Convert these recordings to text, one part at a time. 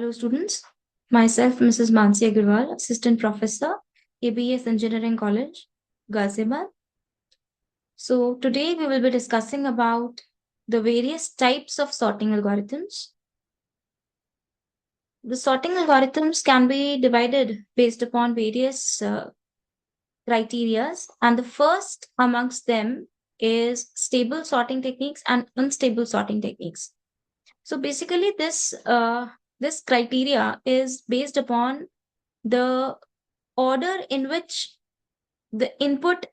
Hello, students. Myself, Mrs. Mansi Agarwal, Assistant Professor, ABES Engineering College, Ghaziabad. So today we will be discussing about the various types of sorting algorithms. The sorting algorithms can be divided based upon various criteria, and the first amongst them is stable sorting techniques and unstable sorting techniques. So basically, this criteria is based upon the order in which the input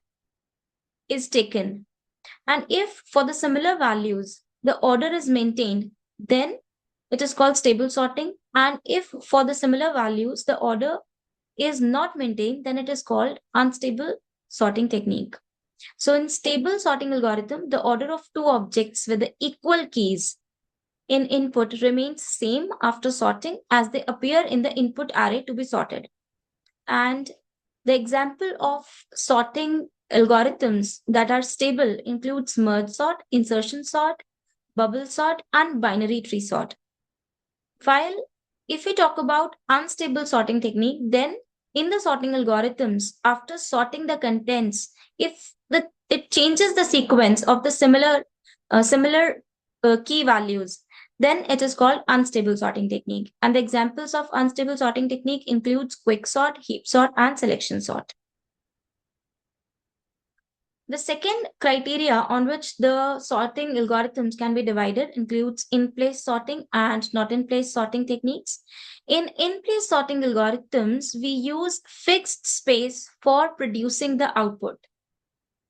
is taken. And if for the similar values, the order is maintained, then it is called stable sorting. And if for the similar values, the order is not maintained, then it is called unstable sorting technique. So in stable sorting algorithm, the order of two objects with the equal keys in input remains same after sorting as they appear in the input array to be sorted. And the example of sorting algorithms that are stable includes merge sort, insertion sort, bubble sort, and binary tree sort. While if we talk about unstable sorting technique, then in the sorting algorithms, after sorting the contents, if it changes the sequence of the similar key values, then it is called unstable sorting technique. And the examples of unstable sorting technique includes quick sort, heap sort, and selection sort. The second criteria on which the sorting algorithms can be divided includes in-place sorting and not-in-place sorting techniques. In in-place sorting algorithms, we use fixed space for producing the output.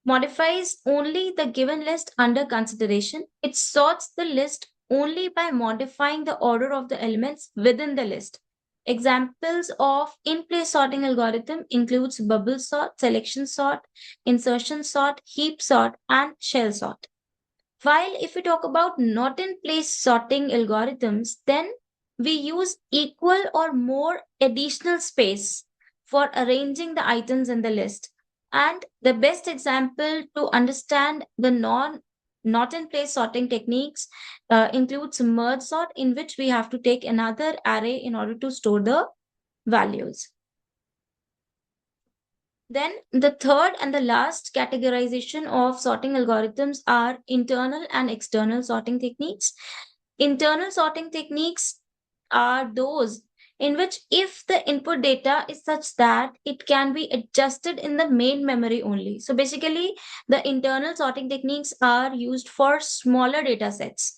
Modifies only the given list under consideration. It sorts the list only by modifying the order of the elements within the list. Examples of in-place sorting algorithm includes bubble sort, selection sort, insertion sort, heap sort, and shell sort. While if we talk about not in place sorting algorithms, then we use equal or more additional space for arranging the items in the list. And the best example to understand the not in place sorting techniques includes merge sort, in which we have to take another array in order to store the values. Then the third and the last categorization of sorting algorithms are internal and external sorting techniques. Internal sorting techniques are those in which if the input data is such that it can be adjusted in the main memory only. So basically, the internal sorting techniques are used for smaller data sets.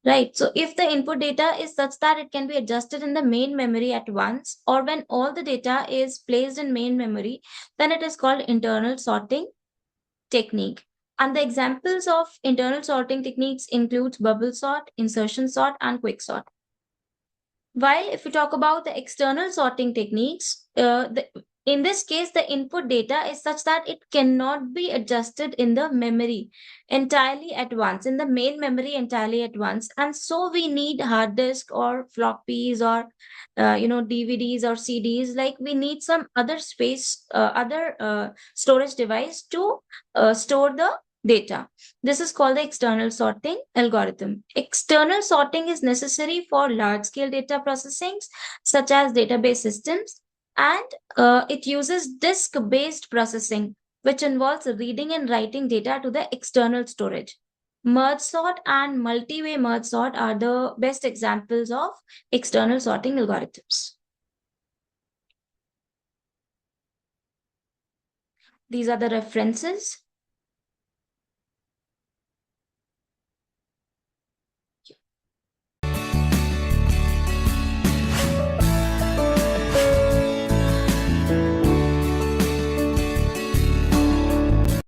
Right. So if the input data is such that it can be adjusted in the main memory at once, or when all the data is placed in main memory, then it is called internal sorting technique. And the examples of internal sorting techniques include bubble sort, insertion sort, and quick sort. While if we talk about the external sorting techniques, in this case, the input data is such that it cannot be adjusted in the memory entirely at once, in the main memory entirely at once. And so we need hard disk or floppies or, DVDs or CDs. Like we need some other space, other storage device to store the data. This is called the external sorting algorithm. External sorting is necessary for large-scale data processing, such as database systems, and it uses disk-based processing, which involves reading and writing data to the external storage. Merge sort and multi-way merge sort are the best examples of external sorting algorithms. These are the references.